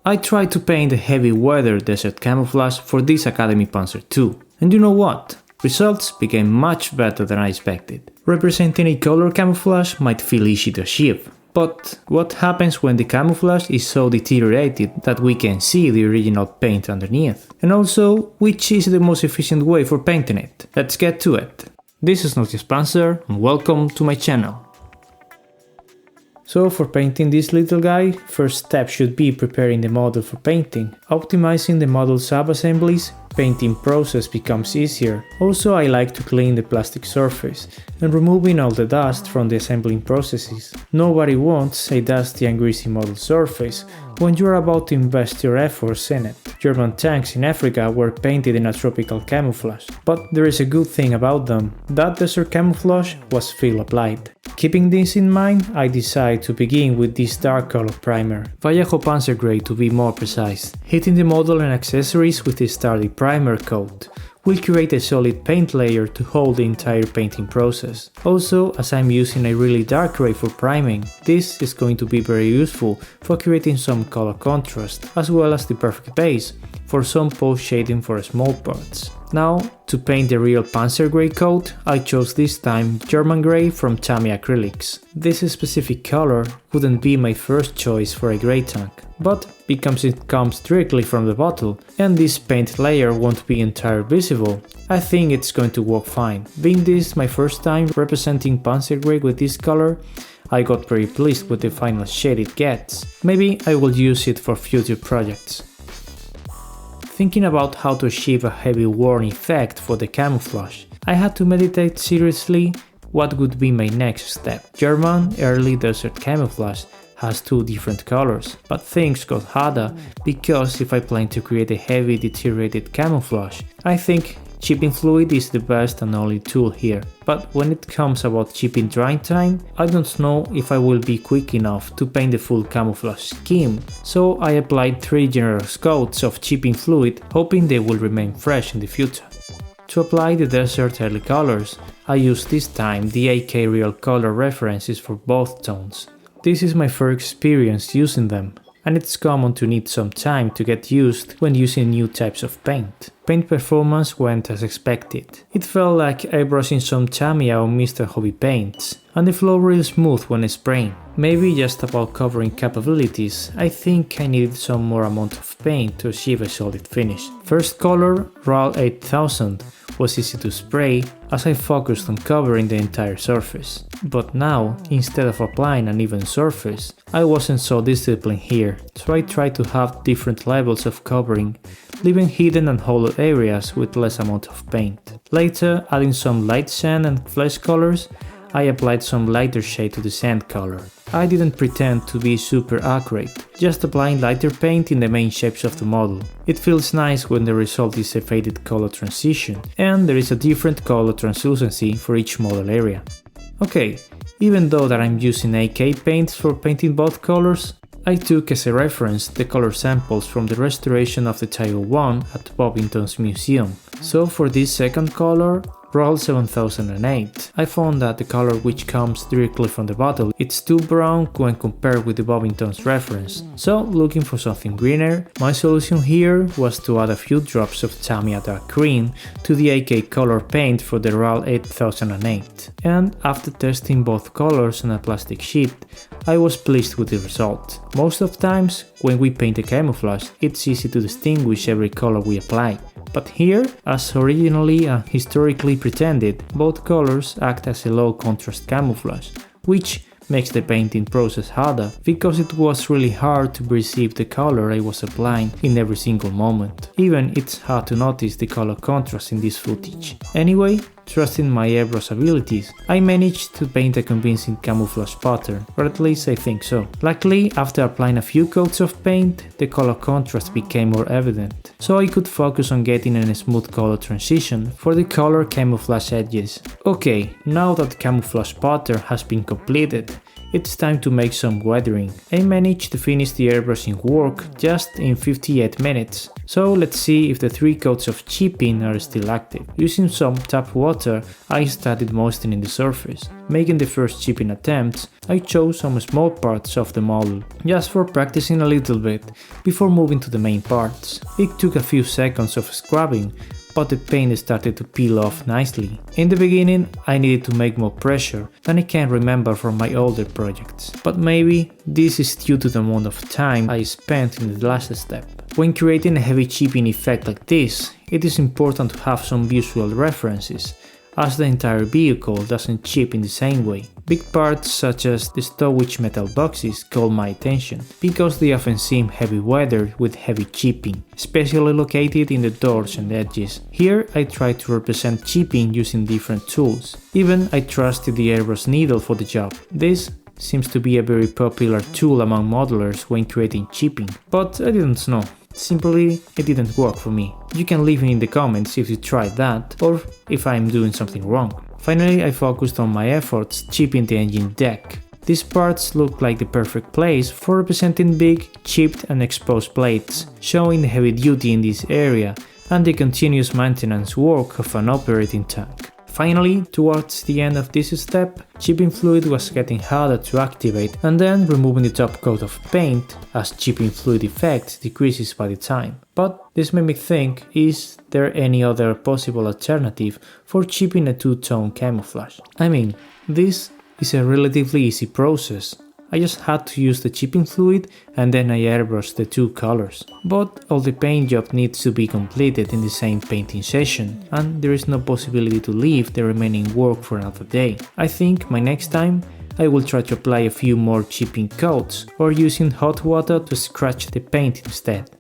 I tried to paint a heavy weather desert camouflage for this Academy Panzer II, and you know what? Results became much better than I expected. Representing a color camouflage might feel easy to achieve, but what happens when the camouflage is so deteriorated that we can see the original paint underneath? And also, which is the most efficient way for painting it? Let's get to it. This is Notjustpanzer and welcome to my channel. So for painting this little guy, first step should be preparing the model for painting. Optimizing the model sub-assemblies, painting process becomes easier. Also, I like to clean the plastic surface and removing all the dust from the assembling processes. Nobody wants a dusty and greasy model surface when you are about to invest your efforts in it. German tanks in Africa were painted in a tropical camouflage, but there is a good thing about them. That desert camouflage was field applied. Keeping this in mind, I decided to begin with this dark color primer, Vallejo Panzer Gray to be more precise. Hitting the model and accessories with this sturdy primer coat will create a solid paint layer to hold the entire painting process. Also, as I'm using a really dark gray for priming, this is going to be very useful for creating some color contrast, as well as the perfect base for some post shading for small parts. Now, to paint the real Panzer Gray coat, I chose this time German Gray from Tamiya Acrylics. This specific color wouldn't be my first choice for a gray tank, but because it comes directly from the bottle and this paint layer won't be entirely visible, I think it's going to work fine. Being this my first time representing Panzer Gray with this color, I got very pleased with the final shade it gets. Maybe I will use it for future projects. Thinking about how to achieve a heavy worn effect for the camouflage, I had to meditate seriously what would be my next step. German early desert camouflage has two different colors, but things got harder because if I plan to create a heavy deteriorated camouflage, I think chipping fluid is the best and only tool here. But when it comes about chipping drying time, I don't know if I will be quick enough to paint the full camouflage scheme, so I applied 3 generous coats of chipping fluid, hoping they will remain fresh in the future. To apply the desert early colors, I used this time the AK Real Color references for both tones. This is my first experience using them, and it's common to need some time to get used when using new types of paint. Paint performance went as expected. It felt like airbrushing some Tamiya or Mr. Hobby paints, and the flow real smooth when spraying. Maybe just about covering capabilities, I think I needed some more amount of paint to achieve a solid finish. First color, RAL 8000, was easy to spray as I focused on covering the entire surface. But now, instead of applying an even surface, I wasn't so disciplined here, so I tried to have different levels of covering, leaving hidden and hollow areas with less amount of paint. Later, adding some light sand and flesh colors, I applied some lighter shade to the sand color. I didn't pretend to be super accurate, just applying lighter paint in the main shapes of the model. It feels nice when the result is a faded color transition, and there is a different color translucency for each model area. Okay, even though that I'm using AK paints for painting both colors, I took as a reference the color samples from the restoration of the Tiger 1 at Bovington's museum. So for this second color, RAL 7008, I found that the color which comes directly from the bottle it's too brown when compared with the Bovington's reference. So looking for something greener, my solution here was to add a few drops of Tamiya dark green to the AK color paint for the RAL 8008. And after testing both colors on a plastic sheet, I was pleased with the result. Most of times, when we paint a camouflage, it's easy to distinguish every color we apply. But here, as originally and historically pretended, both colors act as a low contrast camouflage, which makes the painting process harder because it was really hard to perceive the color I was applying in every single moment. Even it's hard to notice the color contrast in this footage. Anyway, trusting my airbrush abilities, I managed to paint a convincing camouflage pattern, or at least I think so. Luckily, after applying a few coats of paint, the color contrast became more evident, so I could focus on getting a smooth color transition for the color camouflage edges. Okay, now that the camouflage pattern has been completed, it's time to make some weathering. I managed to finish the airbrushing work just in 58 minutes. So let's see if the 3 coats of chipping are still active. Using some tap water, I started moistening the surface. Making the first chipping attempts, I chose some small parts of the model, just for practicing a little bit, before moving to the main parts. It took a few seconds of scrubbing, but the paint started to peel off nicely. In the beginning, I needed to make more pressure than I can remember from my older projects, but maybe this is due to the amount of time I spent in the last step. When creating a heavy chipping effect like this, it is important to have some visual references, as the entire vehicle doesn't chip in the same way. Big parts such as the stowage metal boxes call my attention, because they often seem heavy weathered with heavy chipping, especially located in the doors and edges. Here I try to represent chipping using different tools. Even I trusted the airbrush needle for the job. This seems to be a very popular tool among modelers when creating chipping, but I didn't know. Simply, it didn't work for me. You can leave me in the comments if you tried that, or if I'm doing something wrong. Finally, I focused on my efforts chipping the engine deck. These parts look like the perfect place for representing big, chipped and exposed plates, showing the heavy duty in this area and the continuous maintenance work of an operating tank. Finally, towards the end of this step, chipping fluid was getting harder to activate, and then removing the top coat of paint, as chipping fluid effect decreases by the time. But this made me think, is there any other possible alternative for chipping a two-tone camouflage? I mean, this is a relatively easy process. I just had to use the chipping fluid and then I airbrushed the 2 colors. But all the paint job needs to be completed in the same painting session, and there is no possibility to leave the remaining work for another day. I think my next time I will try to apply a few more chipping coats, or using hot water to scratch the paint instead.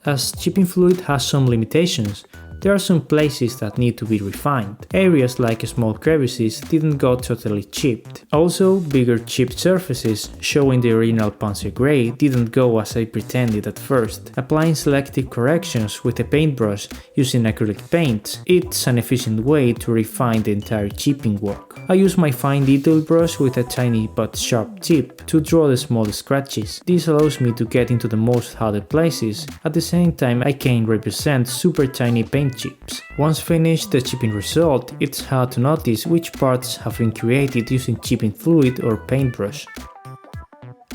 As chipping fluid has some limitations, there are some places that need to be refined. Areas like small crevices didn't go totally chipped. Also, bigger chipped surfaces, showing the original Panzer Grey, didn't go as I pretended at first. Applying selective corrections with a paintbrush using acrylic paints, it's an efficient way to refine the entire chipping work. I use my fine detail brush with a tiny but sharp tip to draw the small scratches. This allows me to get into the most harder places. At the same time, I can represent super tiny paint chips. Once finished the chipping result, it's hard to notice which parts have been created using chipping fluid or paintbrush.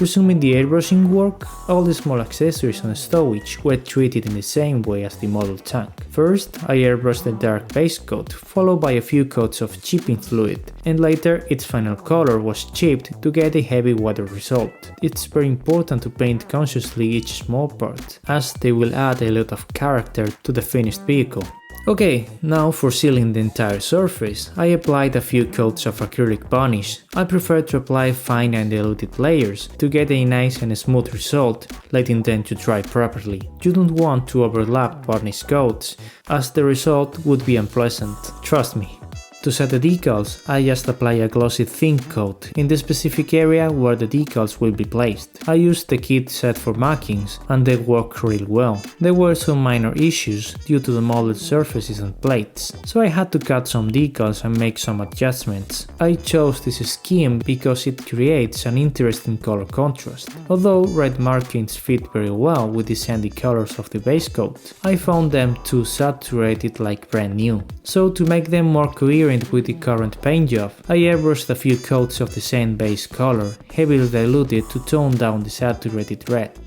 Resuming the airbrushing work, all the small accessories on the stowage were treated in the same way as the model tank. First, I airbrushed the dark base coat, followed by a few coats of chipping fluid, and later its final color was chipped to get a heavy weather result. It's very important to paint consciously each small part, as they will add a lot of character to the finished vehicle. Okay, now for sealing the entire surface, I applied a few coats of acrylic varnish. I prefer to apply fine and diluted layers to get a nice and smooth result, letting them to dry properly. You don't want to overlap varnish coats, as the result would be unpleasant, trust me. To set the decals, I just apply a glossy thin coat in the specific area where the decals will be placed. I used the kit set for markings and they work really well. There were some minor issues due to the molded surfaces and plates, so I had to cut some decals and make some adjustments. I chose this scheme because it creates an interesting color contrast. Although red markings fit very well with the sandy colors of the base coat, I found them too saturated like brand new. So to make them more coherent with the current paint job, I airbrushed a few coats of the same base color, heavily diluted to tone down the saturated red.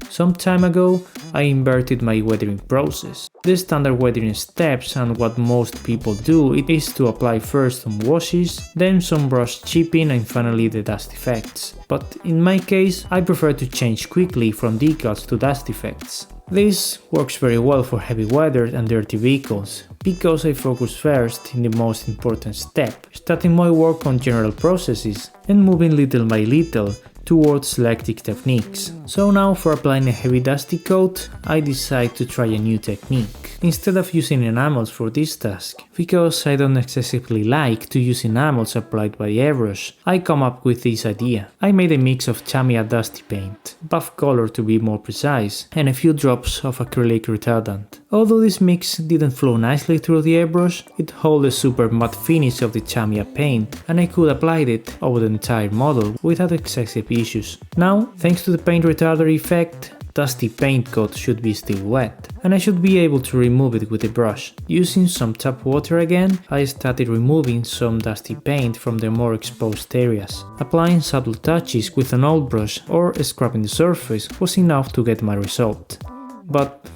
Some time ago, I inverted my weathering process. The standard weathering steps and what most people do is to apply first some washes, then some brush chipping and finally the dust effects. But in my case, I prefer to change quickly from decals to dust effects. This works very well for heavy weathered and dirty vehicles, because I focus first in the most important step, starting my work on general processes and moving little by little towards selective techniques. So now for applying a heavy dusty coat, I decide to try a new technique. Instead of using enamels for this task, because I don't excessively like to use enamels applied by airbrush, I come up with this idea. I made a mix of Tamiya dusty paint, buff color to be more precise, and a few drops of acrylic retardant. Although this mix didn't flow nicely through the airbrush, it held the super matte finish of the Tamiya paint, and I could apply it over the entire model without excessive issues. Now, thanks to the paint retarder effect, dusty paint coat should be still wet, and I should be able to remove it with a brush. Using some tap water again, I started removing some dusty paint from the more exposed areas. Applying subtle touches with an old brush or scrubbing the surface was enough to get my result. But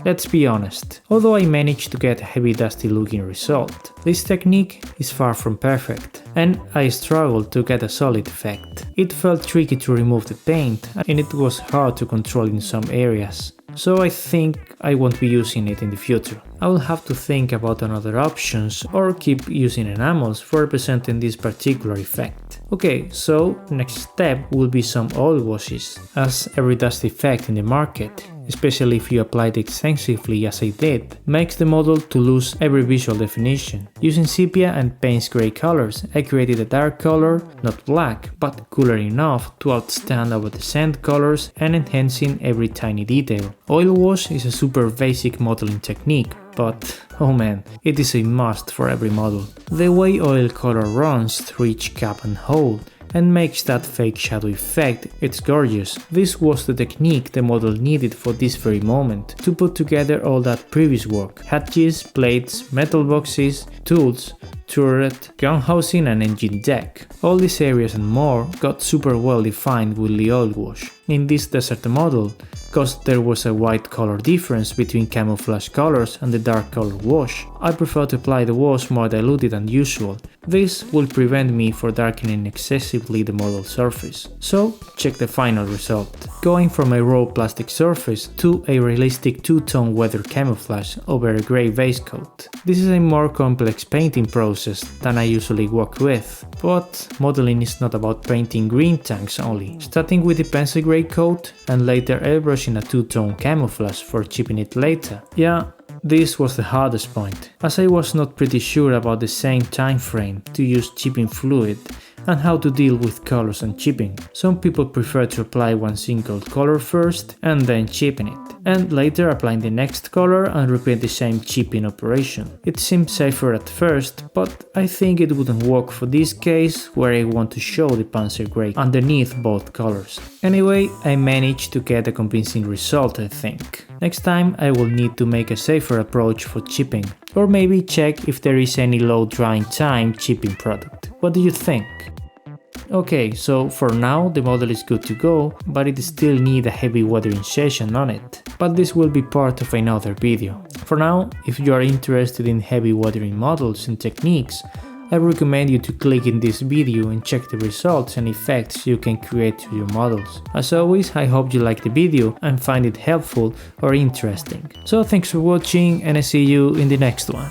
let's be honest, although I managed to get a heavy dusty looking result, this technique is far from perfect, and I struggled to get a solid effect. It felt tricky to remove the paint, and it was hard to control in some areas. So I think I won't be using it in the future. I will have to think about another options or keep using enamels for representing this particular effect. Okay, so next step will be some oil washes, as every dust effect in the market, especially if you apply it extensively as I did, makes the model to lose every visual definition. Using sepia and Payne's grey colors, I created a dark color, not black, but cooler enough to outstand over the sand colors and enhancing every tiny detail. Oil wash is a super basic modeling technique, but oh man, it is a must for every model. The way oil color runs through each cap and hole and makes that fake shadow effect, it's gorgeous. This was the technique the model needed for this very moment, to put together all that previous work: hatches, plates, metal boxes, tools, turret, gun housing and engine deck. All these areas and more got super well defined with the oil wash. In this desert model, because there was a white color difference between camouflage colors and the dark color wash, I prefer to apply the wash more diluted than usual. This will prevent me from darkening excessively the model surface. So, check the final result. Going from a raw plastic surface to a realistic two-tone weather camouflage over a grey base coat. This is a more complex painting process than I usually work with, but modeling is not about painting green tanks only. Starting with the pencil grey coat and later airbrushing a two-tone camouflage for chipping it later. Yeah, this was the hardest point, as I was not pretty sure about the same time frame to use chipping fluid and how to deal with colors and chipping. Some people prefer to apply one single color first and then chipping it, and later applying the next color and repeat the same chipping operation. It seemed safer at first, but I think it wouldn't work for this case where I want to show the Panzer Grey underneath both colors. Anyway, I managed to get a convincing result, I think. Next time I will need to make a safer approach for chipping, or maybe check if there is any low drying time chipping product. What do you think? Okay, so for now the model is good to go, but it still needs a heavy weathering session on it. But this will be part of another video. For now, if you are interested in heavy weathering models and techniques, I recommend you to click in this video and check the results and effects you can create to your models. As always, I hope you liked the video and find it helpful or interesting. So thanks for watching, and I see you in the next one.